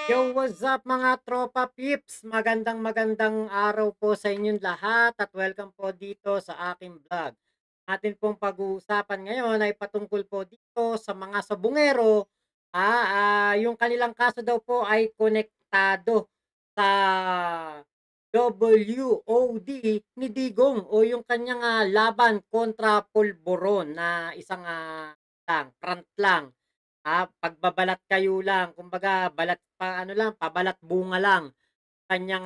Yo, what's up mga tropa pips? Magandang araw po sa inyong lahat at welcome po dito sa aking vlog. Atin pong pag-uusapan ngayon ay patungkol po dito sa mga sabungero. Yung kanilang kaso daw po ay konektado sa WOD ni Digong o yung kanyang laban kontra Polboron na isang front lang. Pagbabalat kayo lang, kumbaga balat pa ano lang, pabalat bunga lang kanyang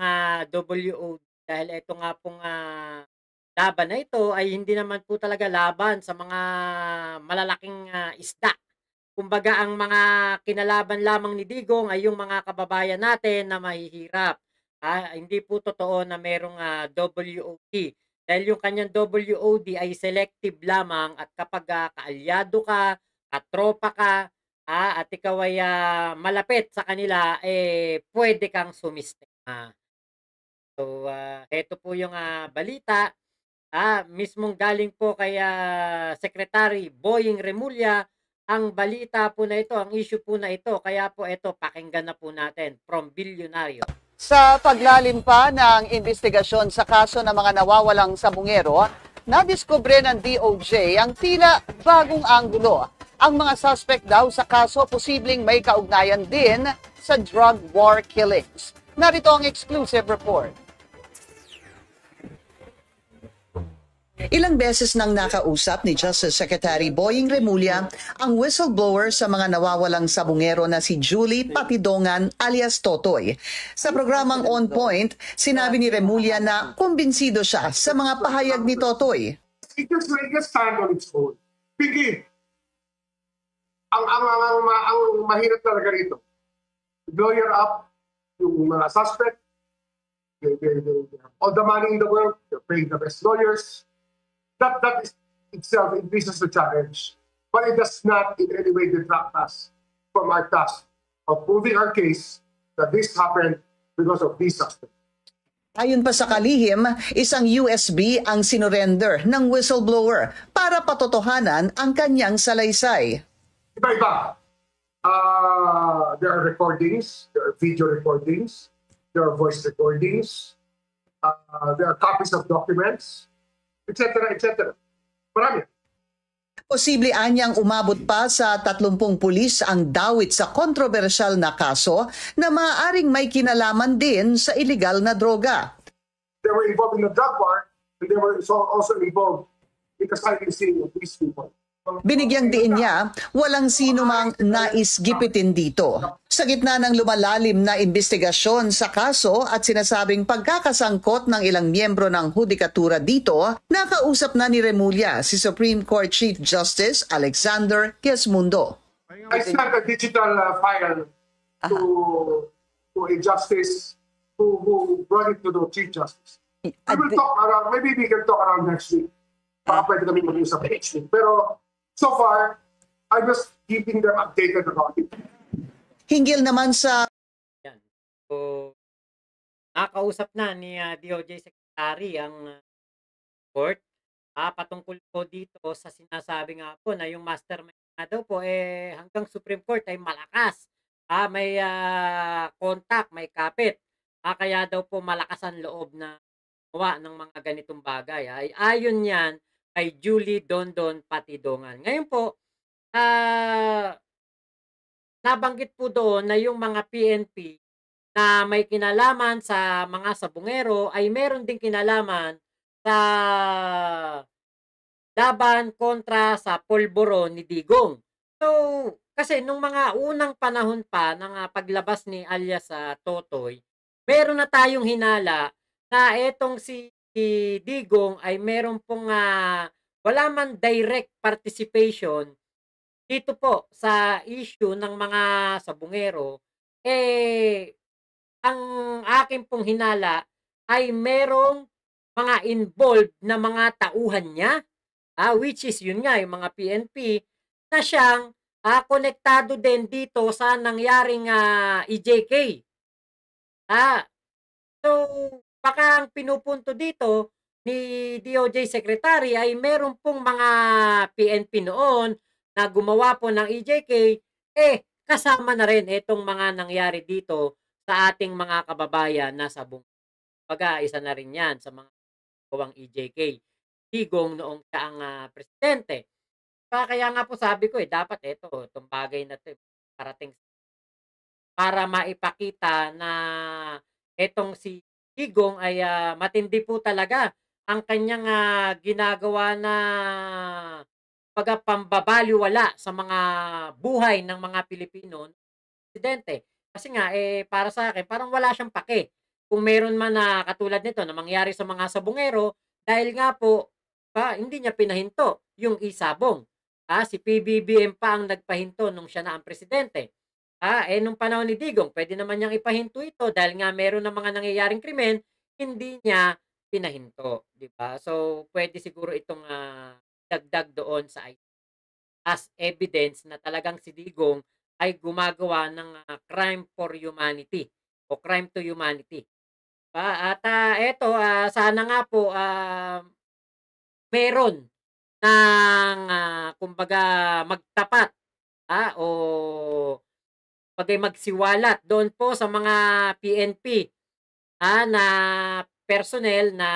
WOD dahil ito nga pong laban na ito ay hindi naman po talaga laban sa mga malalaking isda. Kumbaga ang mga kinalaban lamang ni Digong ay yung mga kababayan natin na mahihirap. Hindi po totoo na merong WOD. Dahil yung kanyang WOD ay selective lamang at kapag kaalyado ka, katropa ka, at ikaw ay malapit sa kanila, pwede kang sumiste. Eto po yung balita. Mismong galing po kay Secretary Boying Remulla ang balita po na ito, ang issue po na ito. Kaya po ito, pakinggan na po natin from Bilyonaryo. Sa paglalim pa ng investigasyon sa kaso ng mga nawawalang sabungero, nadiskubre ng DOJ ang tila bagong anggulo. Ang mga suspect daw sa kaso posibleng may kaugnayan din sa drug war killings. Narito ang exclusive report. Ilang beses nang nakausap ni Justice Secretary Boying Remulla ang whistleblower sa mga nawawalang sabungero na si Julie Patidongan alias Totoy. Sa programang On Point, sinabi ni Remulla na kumbinsido siya sa mga pahayag ni Totoy. It just stand on its own. Pigi. Ang mahirap talaga rito. Lawyer up yung mga suspect. They have all the money in the world. They're paying the best lawyers. That is itself increases the challenge. But it does not in any way detract us from our task of proving our case that this happened because of these suspects. Ayon pa sa kalihim, isang USB ang sinurrender ng whistleblower para patotohanan ang kanyang salaysay. Iba-iba. There are recordings, there are video recordings, there are voice recordings, there are copies of documents, etc., etc. Marami. Posible anyang umabot pa sa 30 pulis ang dawit sa kontrobersyal na kaso na maaaring may kinalaman din sa iligal na droga. They were involved in the drug war, and they were also involved in the silencing of these people. Binigyang diin niya, walang sino mang nais gipitin dito. Sa gitna ng lumalalim na investigasyon sa kaso at sinasabing pagkakasangkot ng ilang miyembro ng hudikatura dito, nakausap na ni Remulla si Supreme Court Chief Justice Alexander Quezmundo. I sent a digital file to a justice who brought it to the Chief Justice. We will talk around, maybe we can talk around next week. Baka pwede kami mag-usap next week. Pero so far, I'm just keeping them updated about it. Hinggil naman sa... Yan. So, nakausap na ni DOJ Secretary ang court patungkol po dito sa sinasabi nga po na yung mastermind na daw po hanggang Supreme Court ay malakas. May contact, may kapit. Kaya daw po malakas ang loob na gawa ng mga ganitong bagay. Ayon yan kay Julie Dondon Patidongan. Ngayon po, nabanggit po doon na yung mga PNP na may kinalaman sa mga sabungero ay meron ding kinalaman sa laban kontra sa Polboron ni Digong. So, kasi nung mga unang panahon pa ng paglabas ni alias Totoy, meron na tayong hinala na etong si Digong ay meron pong wala man direct participation dito po sa issue ng mga sabungero, ang akin pong hinala ay merong mga involved na mga tauhan niya, which is yun nga, yung mga PNP, na siyang konektado din dito sa nangyaring EJK. So, baka ang pinupunto dito ni DOJ Secretary ay meron pong mga PNP noon na gumawa po ng EJK, kasama na rin itong mga nangyari dito sa ating mga kababayan na sabong. Kumbaga isa na rin 'yan sa mga gawang EJK. Digong noong siya ang, presidente. Kaya nga po sabi ko, dapat itong bagay na 'to, parating para maipakita na etong si Digong ay, matindi po talaga ang kanyang, ginagawa na kumbaga pambabalewala sa mga buhay ng mga Pilipino, presidente. Kasi nga, para sa akin parang wala siyang pake. Kung meron man na katulad nito na mangyari sa mga sabongero dahil nga po, hindi niya pinahinto yung isabong. Si PBBM pa ang nagpahinto nung siya na ang presidente. Nung panahon ni Digong puwede naman niyang ipahinto ito dahil nga meron ng mga nangyayaring krimen, hindi niya pinahinto, 'di ba? So, puwede siguro itong, dagdag doon sa as evidence na talagang si Digong ay gumagawa ng, crime for humanity o crime to humanity, 'di ba? At, sana nga po, meron ng, kumbaga magtapat, o bagay magsiwalat doon po sa mga PNP, na personnel na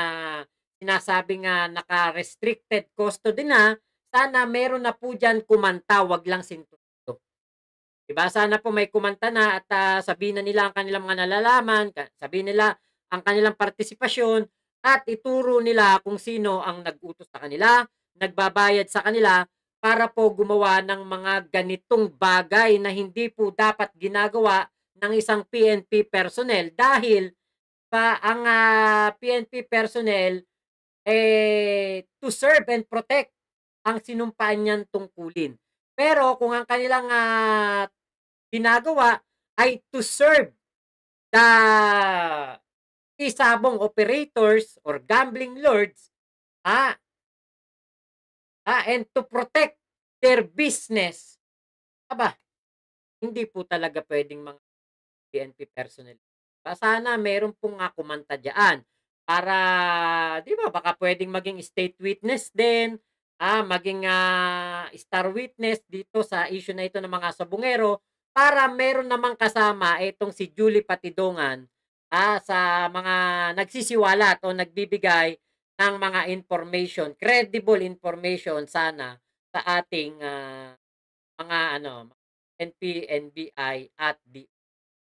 sinasabing, naka-restricted custody na, sana meron na po diyan kumanta, 'wag lang sintundo. 'Di ba? Sana po may kumanta na at, sabihin na nila ang kanilang mga nalalaman, sabihin nila ang kanilang partisipasyon at ituro nila kung sino ang nag-utos sa kanila, nagbabayad sa kanila para po gumawa ng mga ganitong bagay na hindi po dapat ginagawa ng isang PNP personnel dahil ang, PNP personnel, to serve and protect ang sinumpaan niyang tungkulin. Pero kung ang kanilang, ginagawa ay to serve the isabong operators or gambling lords, ah, and to protect their business, aba, hindi po talaga puwedeng mga PNP personnel. Sana meron pong, kumanta diyaan para 'di ba baka puwedeng maging state witness din, maging, star witness dito sa issue na ito ng mga sabongero para meron namang kasama itong si Julie Patidongan, sa mga nagsisiwalat o nagbibigay ng mga information, credible information sana sa ating, mga NP, NBI at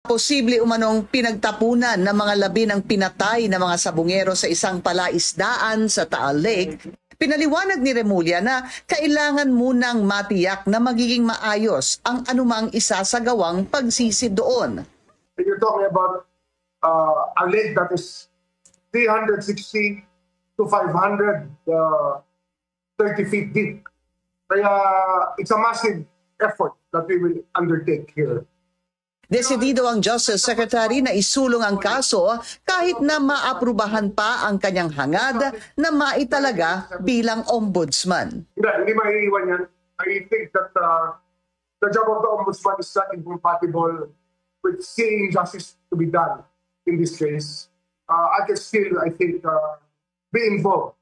Posible umanong pinagtapunan ng mga labi ng pinatay na mga sabungero sa isang palaisdaan sa Taal Lake. Pinaliwanag ni Remulla na kailangan munang matiyak na magiging maayos ang anumang isasagawang pagsisi doon. You're talking about a lake that is 360 to 500 30 feet deep. Kaya it's a massive effort that we will undertake here. Desidido ang Justice Secretary na isulong ang kaso kahit na maaprubahan pa ang kanyang hangad na maitalaga bilang ombudsman. Hindi maiiwan yan. I think that the job of the ombudsman is not incompatible with seeing justice to be done in this case. I can still, I think, be involved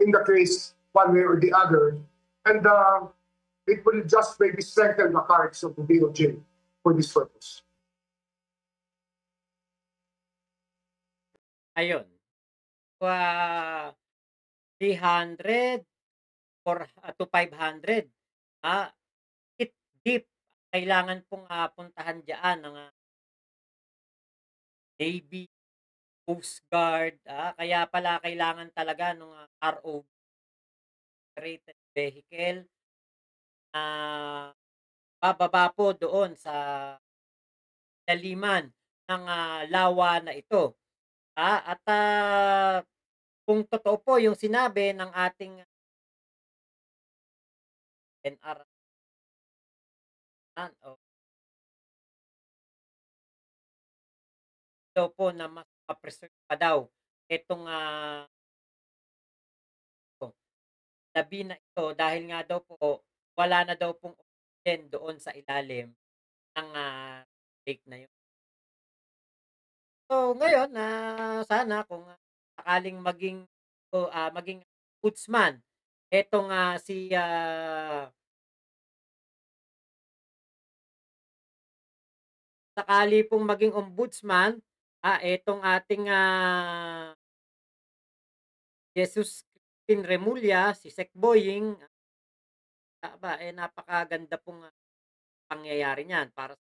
in the case one way or the other. And it will just maybe strengthen the cards of the DOJ for this purpose. Ayun. 300 to 500. It deep. Kailangan pong puntahan diyan ng Navy, Coast Guard. Kaya pala kailangan talaga ng ROV rated vehicle bababa po doon sa daliman ng lawa na ito. At kung totoo po yung sinabi ng ating NR daw po na mas ma-preserve pa daw itong labi na ito dahil nga daw po wala na daw pong oxygen doon sa ilalim ng lake na yun. So ngayon, sana kung sakaling maging ombudsman etong si sakali pong maging ombudsman, etong ating Jesus Crispin Remulla, si Sec Boying, napakaganda pong pangyayari niyan para sa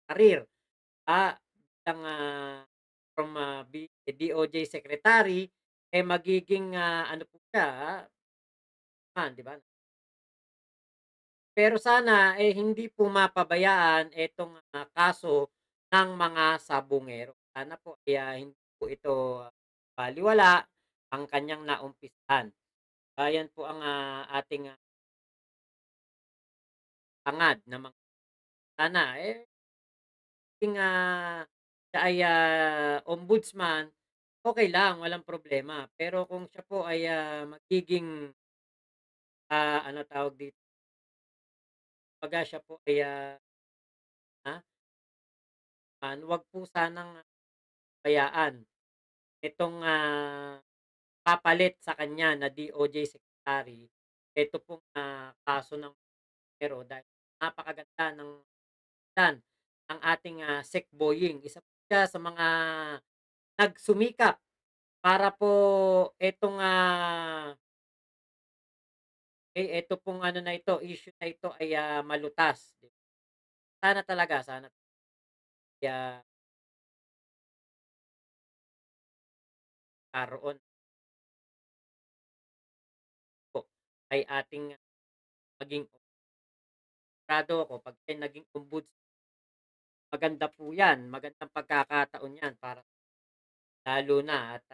karir. Bilang from DOJ Secretary, magiging ano po siya, di ba? Pero sana hindi po mapabayaan itong kaso ng mga sabungero. Sana po hindi po ito baliwala ang kanyang naumpisahan. Yan po ang ating hangad na mga sana kung siya ay ombudsman, okay lang, walang problema. Pero kung siya po ay magiging ano tawag dito, pag siya po ay wag po sanang bayaan itong papalit sa kanya na DOJ Secretary. Ito pong kaso ng pero dahil napakaganda ng ating Sec Boying. Isa po siya sa mga nagsumikap para po itong ito pong ano na ito, issue na ito ay malutas. Sana talaga, sana karoon po ay ating maging sigurado ako pag naging ombudsman, maganda po yan, magandang pagkakataon yan para lalo na at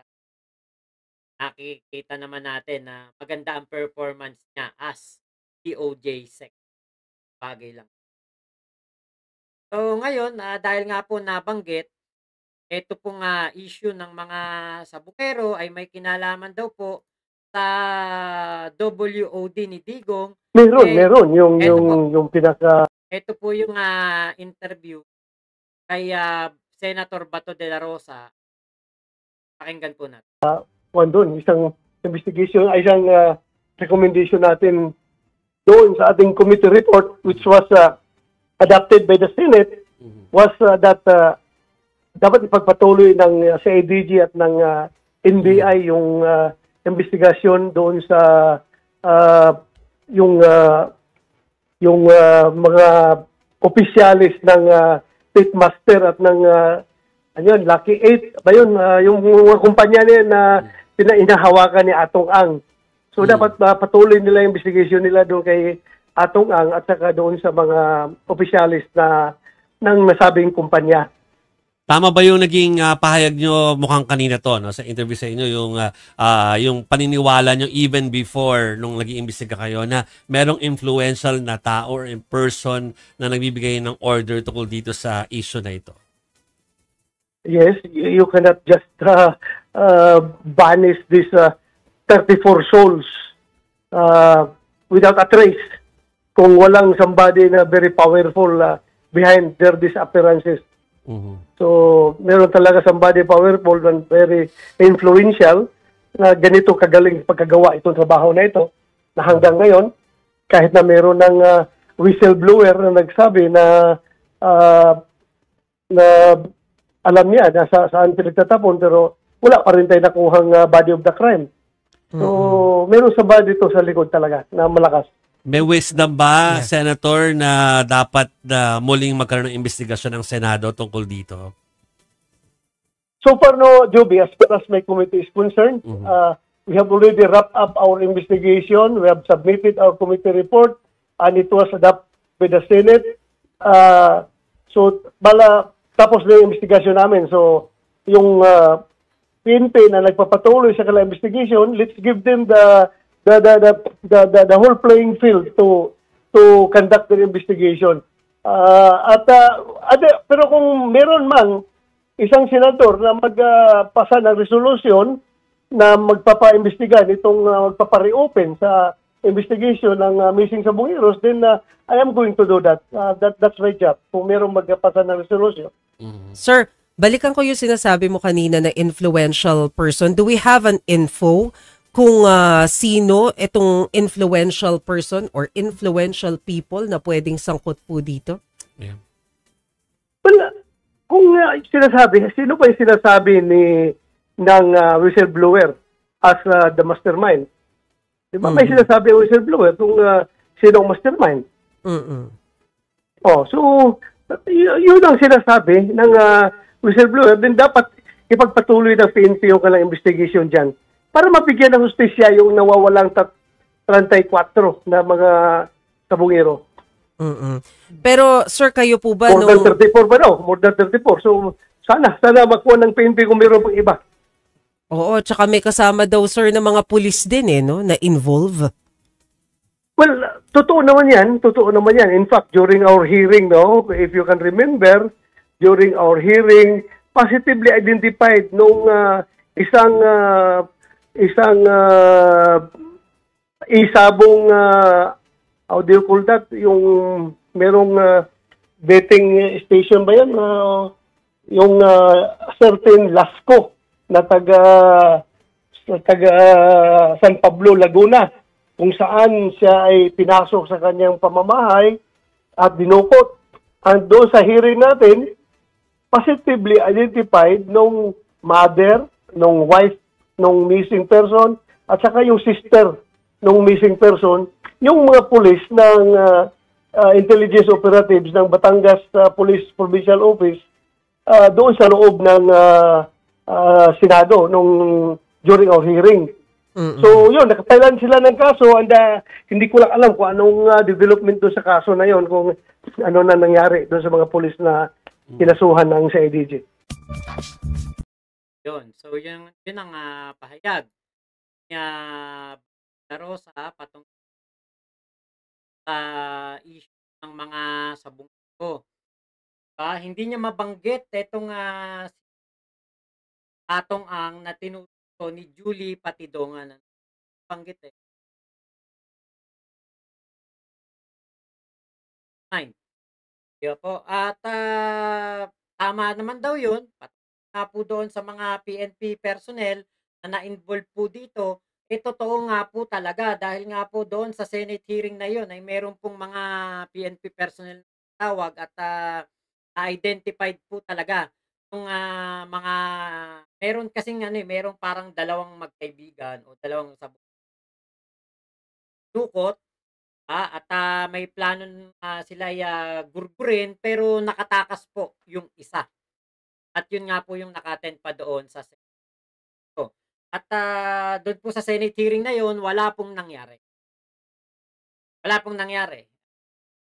nakikita naman natin na maganda ang performance niya as DOJ Sec. Bagay lang. So ngayon, dahil nga po nabanggit, ito pong issue ng mga sabukero ay may kinalaman daw po sa WOD ni Digong. Meron yung pinaka Ito po yung interview kay Senator Bato de la Rosa. Pakinggan po natin. doon, isang investigation, isang recommendation natin doon sa ating committee report which was adopted by the Senate was that dapat ipagpatuloy ng CIDG at ng NBI yung investigasyon doon sa yung mga opisyalis ng State Master at ng Lucky 8 ba yun, yung mga kumpanya niya na inahawakan ni Atong Ang. So dapat patuloy nila yung investigation nila doon kay Atong Ang at saka doon sa mga opisyalis na ng nasabing kumpanya. Tama ba yung naging pahayag nyo mukhang kanina to, no, sa interview sa inyo, yung paniniwala nyo even before nung nag-iimbestiga kayo na merong influential na tao or in person na nagbibigay ng order tungkol dito sa issue na ito? Yes, you cannot just banish these 34 souls without a trace kung walang somebody na very powerful behind their disappearances. So, meron talaga somebody powerful and very influential na ganito kagaling pagkagawa itong trabaho na ito na hanggang ngayon, kahit na meron ng whistleblower na nagsabi na alam niya na saan pinagtatapon pero wala pa rin tayo nakuhang body of the crime. So, meron somebody dito sa likod talaga na malakas. May wisdom ba, Senator, na dapat muling magkaroon ng investigasyon ng Senado tungkol dito? So far, no, Joby, as far as my committee is concerned, we have already wrapped up our investigation. We have submitted our committee report and it was adopted by the Senate. So, tapos na yung investigation namin. So, yung PNP na nagpapatuloy sa kanilang investigation, let's give them the whole playing field to conduct the investigation. Pero kung meron man isang senador na magpasa ng resolution na magpapa-imbestiga nitong magpapa-reopen sa investigation ng missing sabungeros, then I am going to do that. That's my job. Kung meron magpasa ng resolution. Sir, balikan ko yung sinasabi mo kanina na influential person. Do we have an info kung sino itong influential person or influential people na pwedeng sangkot po dito? Yeah. Well, kung sino ba yung sinasabi ng whistleblower as the mastermind? Di ba may sinasabi ang whistleblower kung sino ang mastermind? Mm-mm. So yun ang sinasabi ng whistleblower. Then dapat ipagpatuloy ng PNP yung kanilang investigation dyan para mabigyan ng hustisya yung nawawalang 34 na mga sabungero. Mm-mm. Pero sir, kayo po ba More than 34 ba daw? More than 34. So sana makuha ng PNP kung mayroon pang iba. Oo, tsaka may kasama daw sir ng mga pulis din no, na involve. Well, totoo naman yan. In fact, during our hearing, no, if you can remember, during our hearing, positively identified nung isang isabong how do you call that? Yung merong betting station ba yan? Yung certain Lasco na taga San Pablo, Laguna, kung saan siya ay pinasok sa kanyang pamamahay at dinukot. And doon sa hearing natin, positively identified nung mother, nung wife, nung missing person, at saka yung sister nung missing person, yung mga pulis ng intelligence operatives ng Batangas Police Provincial Office doon sa loob ng Senado during our hearing. Mm-mm. So yun, nakapailan sila ng kaso and hindi ko lang alam kung anong development doon sa kaso na yun, kung ano na nangyari doon sa mga pulis na kinasuhan ng CIDG. Yun. So, yun ang pahayag niya La Rosa patungkol sa issue ng mga sabungero. Hindi niya mabanggit itong atong ang na tinutukoy ni Julie Patidongan. Banggit Fine. Yun po. At tama naman daw yun. Nga po doon sa mga PNP personnel na na-involve po dito, totoo nga po talaga dahil nga po doon sa Senate hearing na yun ay meron pong mga PNP personnel na tawag at identified po talaga yung mga meron kasing meron parang dalawang magkaibigan o dalawang sabukot at may plano sila gurgurin pero nakatakas po yung isa. At yun nga po yung naka-attend pa doon sa Senate. At doon po sa Senate hearing na yun, wala pong nangyari. Wala pong nangyari.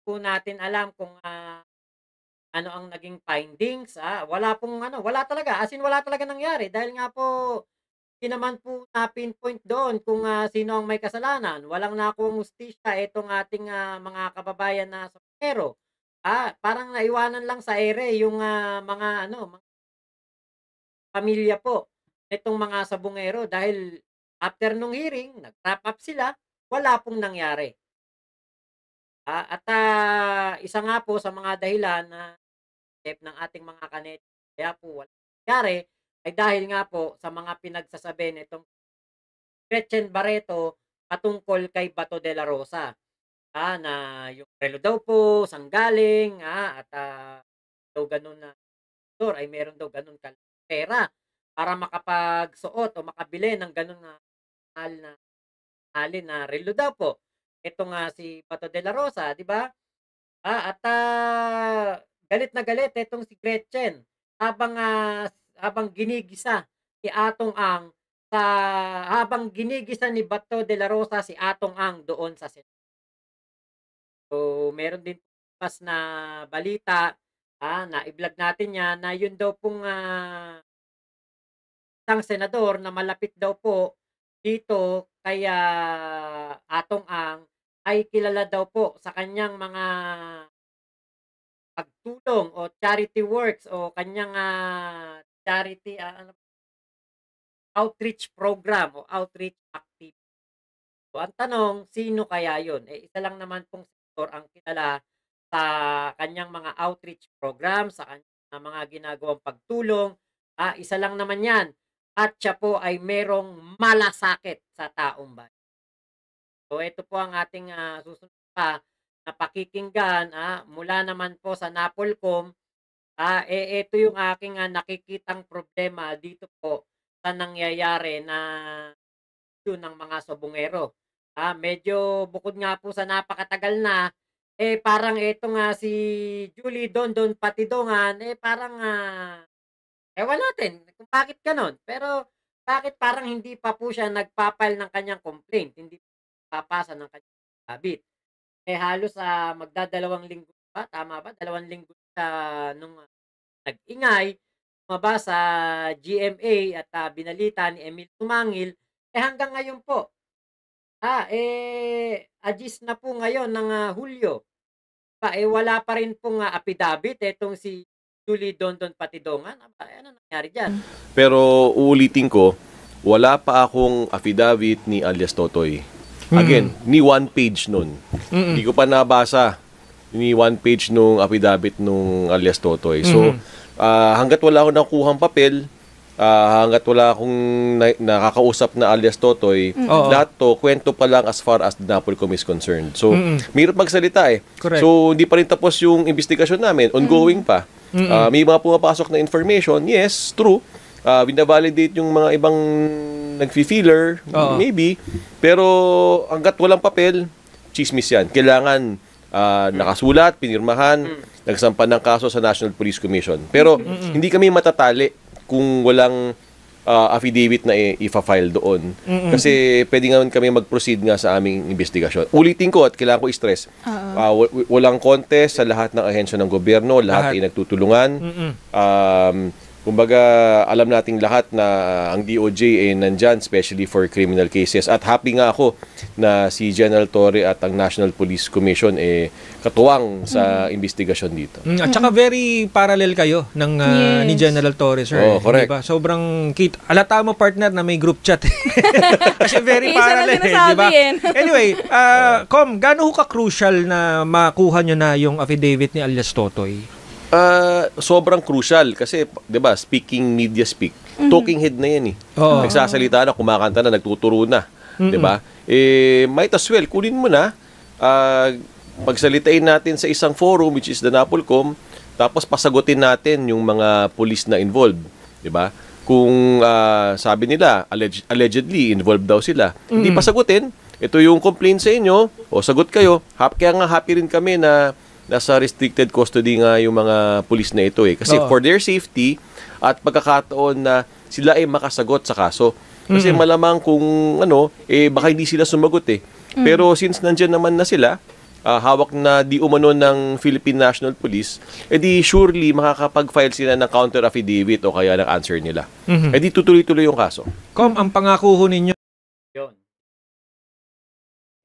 Po natin alam kung ano ang naging findings. Wala pong wala talaga. As in, wala talaga nangyari. Dahil nga po, hindi naman po na-pinpoint doon kung sino ang may kasalanan. Walang nakuhang hustisya itong ating mga kababayan na sabungero. Parang naiwanan lang sa ere yung mga pamilya po nitong mga sabungero dahil after nung hearing, nag-wrap up sila, wala pong nangyari. At isa nga po sa mga dahilan na ng ating mga kanet, kaya po wala nangyari, ay dahil nga po sa mga pinagsasabi nitong Gretchen Barreto patungkol kay Bato de la Rosa. Na yung relo daw po, sanggaling, at daw ganun na ay meron daw ganun pera para makapagsuot o makabili ng ganun na mahal na alin na relo daw po. Ito nga si Bato de la Rosa, di ba? At galit na galit itong si Gretchen habang ginigisa si Atong Ang habang ginigisa ni Bato de la Rosa si Atong Ang doon sa Senado. So, meron din pas na balita na i-vlog natin yan na yun daw pong isang senador na malapit daw po dito kaya Atong Ang ay kilala daw po sa kanyang mga pagtulong o charity works o kanyang charity outreach program o outreach activity. So, ang tanong, sino kaya yun? Isa lang naman pong sektor ang kilala sa kanyang mga outreach program, sa kanyang mga ginagawang pagtulong. Isa lang naman yan. At siya po ay merong malasakit sa taong bayan. So, ito po ang ating susunod pa na pakikinggan mula naman po sa NAPOLCOM Ito yung aking nakikitang problema dito po sa nangyayari na issue ng mga sobongero. Medyo bukod nga po sa napakatagal na, parang eto nga si Julie Dondon Patidongan, parang ewan natin kung bakit gano'n. Pero bakit parang hindi pa po siya nagpa-file ng kanyang complaint, hindi papasa ng kanyang affidavit. Halos magdadalawang linggo pa, tama ba? 2 linggo siya nung nag-ingay, lumabas sa GMA at binalita ni Emil Tumangil, hanggang ngayon po, Agis na po ngayon ng Hulyo, wala pa rin pong affidavit etong si Julie Dondon Patidongan. Ano nangyari diyan? Pero uulitin ko, wala pa akong affidavit ni alias Totoy. Again, ni one page nun. Hindi ko pa nabasa ni one page nung affidavit nung alias Totoy. So, hanggat wala akong nakuhang papel, hanggat wala akong nakakausap na alias Totoy, lahat to, kwento pa lang as far as the NAPOLCOM is concerned. So, mahirap magsalita eh. Correct. So, hindi pa rin tapos yung investigasyon namin. Ongoing pa. May mga pumapasok na information. Yes, true. Binavalidate yung mga ibang nag-feeler, maybe. Pero hanggat walang papel, chismis yan. Kailangan nakasulat, pinirmahan, nagsampa ng kaso sa National Police Commission. Pero hindi kami matatali kung walang affidavit na ifa-file doon. Kasi pwede nga kami mag-proceed nga sa aming investigasyon. Ulitin ko at kailangan ko i-stress. Walang contest sa lahat ng ahensya ng gobyerno, lahat ay nagtutulungan. Kumbaga, alam nating lahat na ang DOJ ay nandyan, especially for criminal cases. At happy nga ako na si General Torre at ang National Police Commission katuwang sa investigasyon dito. At saka very parallel kayo ng ni General Torre, sir. Correct. Diba? Sobrang alata mo, partner, na may group chat. Kasi very Isa na parallel, sinasabi diba? yan. Anyway, Com, gaano ka-crucial na makuha nyo na yung affidavit ni alias Totoy? Sobrang crucial kasi 'di ba, speaking media speak. Talking head na 'yan eh. Nagsasalita na, kumakanta na, nagtuturo na, 'di ba? Might as well kunin mo na, pagsalitain natin sa isang forum which is the NAPOLCOM, tapos pasagutin natin yung mga police na involved, 'di ba? Kung sabi nila allegedly involved daw sila, hindi pasagutin. Ito yung complaint sa inyo, o sagot kayo. Kaya nga happy rin kami na nasa restricted custody nga yung mga pulis na ito eh. Kasi for their safety at pagkakataon na sila ay makasagot sa kaso. Kasi malamang kung baka hindi sila sumagot eh. Pero since nandyan naman na sila, hawak na di umano ng Philippine National Police, edi surely makakapag-file sila ng counter affidavit o kaya ng answer nila. Edi tutuloy-tuloy yung kaso. Com, ang pangako ho ninyo. Yun.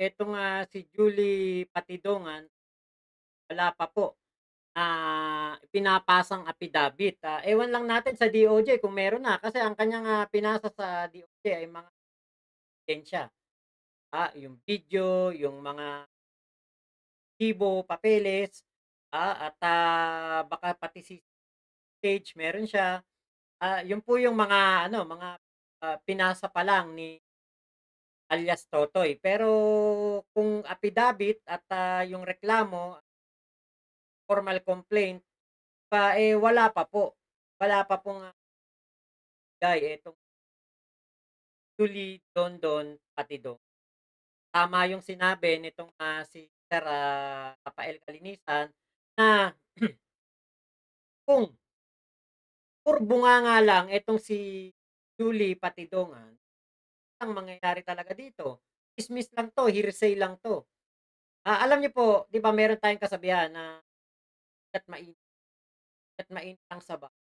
Ito nga si Julie Patidongan, wala pa po pinapasang affidavit. Ewan lang natin sa DOJ kung meron na kasi ang kanyang pinasa sa DOJ ay mga ebidensya. Yung video, yung mga archibo, papeles, at baka pati si stage meron siya. Yun po yung mga mga pinasa pa lang ni alias Totoy. Pero kung affidavit at yung reklamo, formal complaint wala pa po. Wala pa pong itong Julie Dondon Patidongan. Tama yung sinabi nitong si Sir Rafael Calinisan na kung bunga nga lang itong si Julie Patidongan, ang mangyayari talaga dito, dismiss lang to, hearsay lang to. Alam niyo po, di ba meron tayong kasabihan na at mainit ang saba.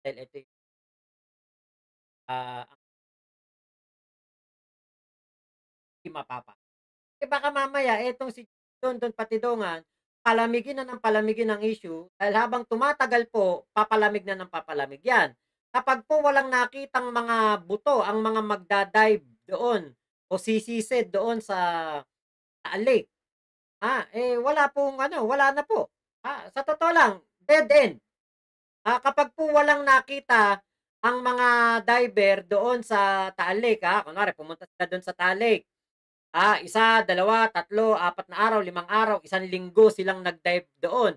Dahil ito hindi mapapa. Baka mamaya etong si Dondon Patidongan, palamigin na ng palamigin ang issue dahil habang tumatagal po, papalamig na ng papalamig yan. Kapag po walang nakitang mga buto, ang mga magdadive doon o sisisid doon sa lake, wala pong wala na po. Sa totoo lang, dead end. Kapag po walang nakita ang mga diver doon sa Taal Lake, kunwari pumunta sila doon sa Taal Lake, 1, 2, 3, 4 na araw, 5 araw, 1 linggo silang nag-dive doon.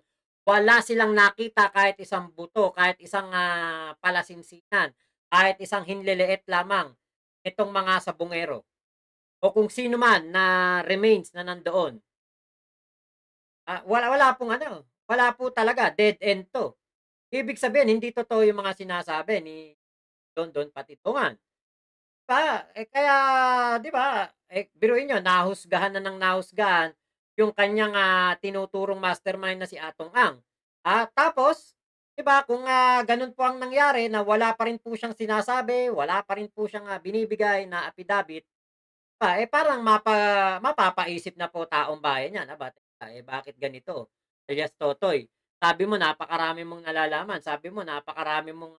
wala silang nakita kahit isang buto, kahit isang palasinsinan, kahit isang hinliliit lamang itong mga sabungero o kung sino man na remains na nandoon. Wala pong wala po talaga, dead end 'to. Ibig sabihin hindi totoo yung mga sinasabi ni Don Patitungan. Kaya 'di ba, biruin niyo nahusgahan na ng nahusgahan yung kanyang, tinuturong mastermind na si Atong Ang. Tapos 'di ba kung, gano'n po ang nangyari na wala pa rin po siyang sinasabi, wala pa rin po siyang, binibigay na affidavit, parang mapapaisip na po taong bayan 'yan, teka, bakit ganito? Alias Totoy, sabi mo napakarami mong nalalaman, sabi mo napakarami mong,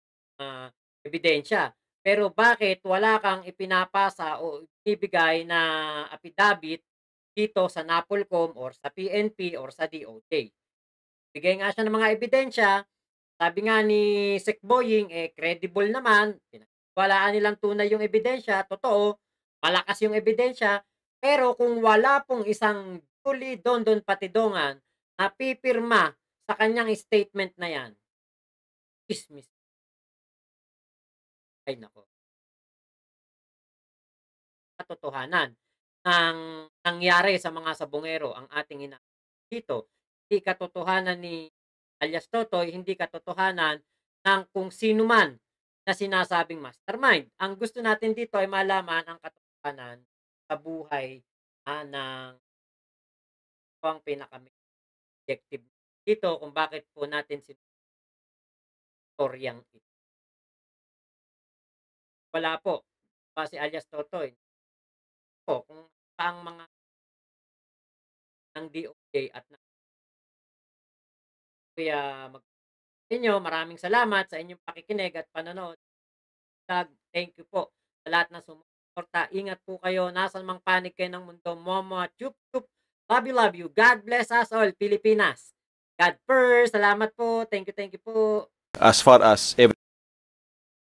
ebidensya, pero bakit wala kang ipinapasa o ibibigay na affidavit dito sa NAPOLCOM or sa PNP or sa DOJ? Bigay nga siya ng mga ebidensya, sabi nga ni Sec Boying, credible naman, pinagtiwalaan nilang tunay yung ebidensya, totoo, malakas yung ebidensya, pero kung wala pong isang duly Dondon Patidongan na pipirma sa kanyang statement na yan, dismiss. Ay nako, katotohanan ng nangyari sa mga sabungero ang ating dito. Hindi katotohanan ni alias Totoy, hindi katotohanan ng kung sino man na sinasabing mastermind. Ang gusto natin dito ay malaman ang katotohanan sa buhay ng ang pinaka-objective dito kung bakit po natin sinoryang ito. Wala po. Si alias Totoy. Po, kung ang mga ng DOJ at kaya inyo, maraming salamat sa inyong pakikinig at panonood. Thank you po sa lahat ng sumuporta. Ingat po kayo. Nasaan mang panig kayo ng mundo. Momo, chup, chup. Love you. God bless us all, Pilipinas. God first. Salamat po. Thank you po. As far as